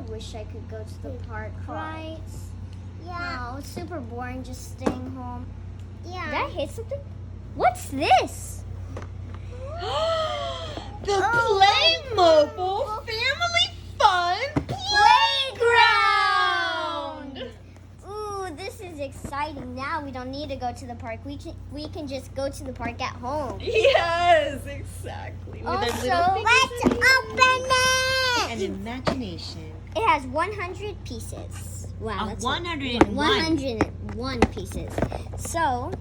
wish I could go to the park, right? Yeah. Oh, it's super boring just staying home. Yeah. Did I hit something? What's this? The Playmobil Family Fun Playground! Ooh, this is exciting. Now we don't need to go to the park. We can just go to the park at home. Yes, exactly. With our Also, little Let's open it! and imagination. It has 100 pieces. Wow, that's 101. 101 pieces. So,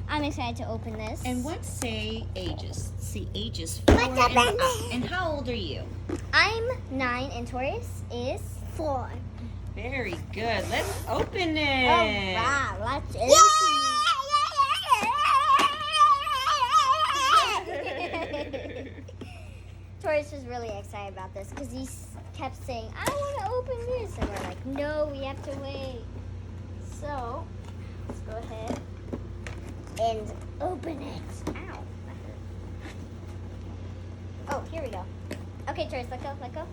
I'm excited to open this. And what say ages? See, ages 4 and up. And how old are you? I'm 9 and Taurus is 4. Very good. Let's open it. Oh, wow. Let's open it. Taurus was really excited about this because he kept saying, I want to open this. And we're like, no, we have to wait. So, let's go ahead and open it. Ow. That hurt. Oh, here we go. Okay, Taurus, let go, let go.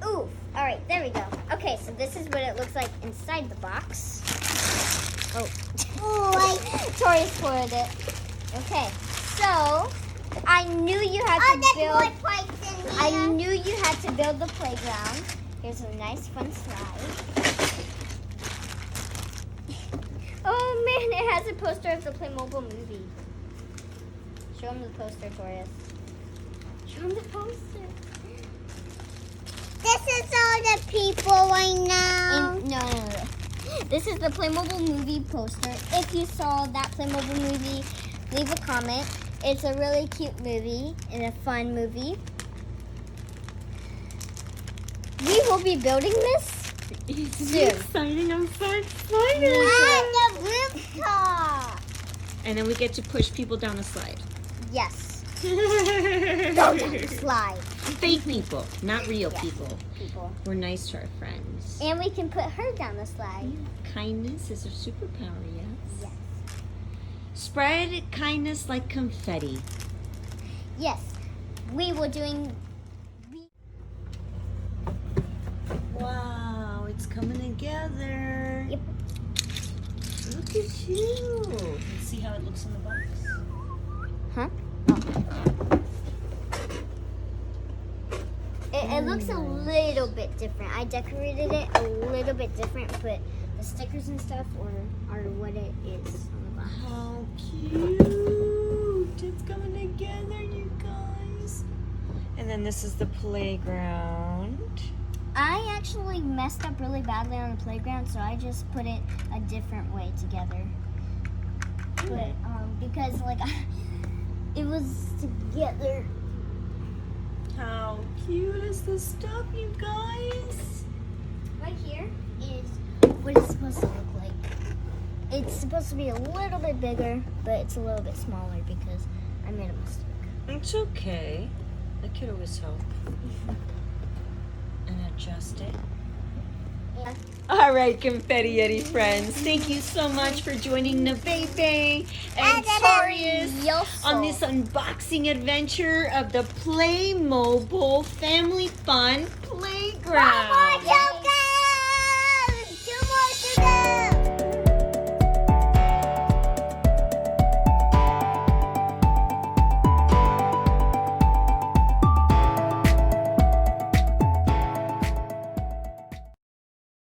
Ooh, all right, there we go. Okay, so this is what it looks like inside the box. Oh, Taurus poured it. Okay, so I knew you had to build. I knew you had to build the playground. Here's a nice fun slide. Oh man, it has a poster of the Playmobil movie. Show him the poster, Taurus. Show him the poster. This is all the people right now. No. This is the Playmobil movie poster. If you saw that Playmobil movie, leave a comment. It's a really cute movie and a fun movie. We will be building this It's soon. exciting. I'm so excited. On the rooftop. And then we get to push people down the slide. Yes. Go down the slide. Fake people, not real Yes. people. We're nice to our friends. And we can put her down the slide. Kindness is a superpower, yes? Yes. Spread kindness like confetti. Yes. We were doing. Wow, it's coming together. Yep. Look at you. See how it looks in the box? Huh? It looks a little bit different. I decorated it a little bit different, but the stickers and stuff are what it is on the box. How cute. It's coming together, you guys. And then this is the playground. I actually messed up really badly on the playground, so I just put it a different way together. But because like it was together. How cute is this stuff, you guys? Right here is what it's supposed to look like. It's supposed to be a little bit bigger, but it's a little bit smaller because I made a mistake. It's okay. I could always help. And adjust it. Yeah. All right, Confetti Yeti friends. Thank you so much for joining Nabebe and Taurus on this unboxing adventure of the Playmobil Family Fun Playground.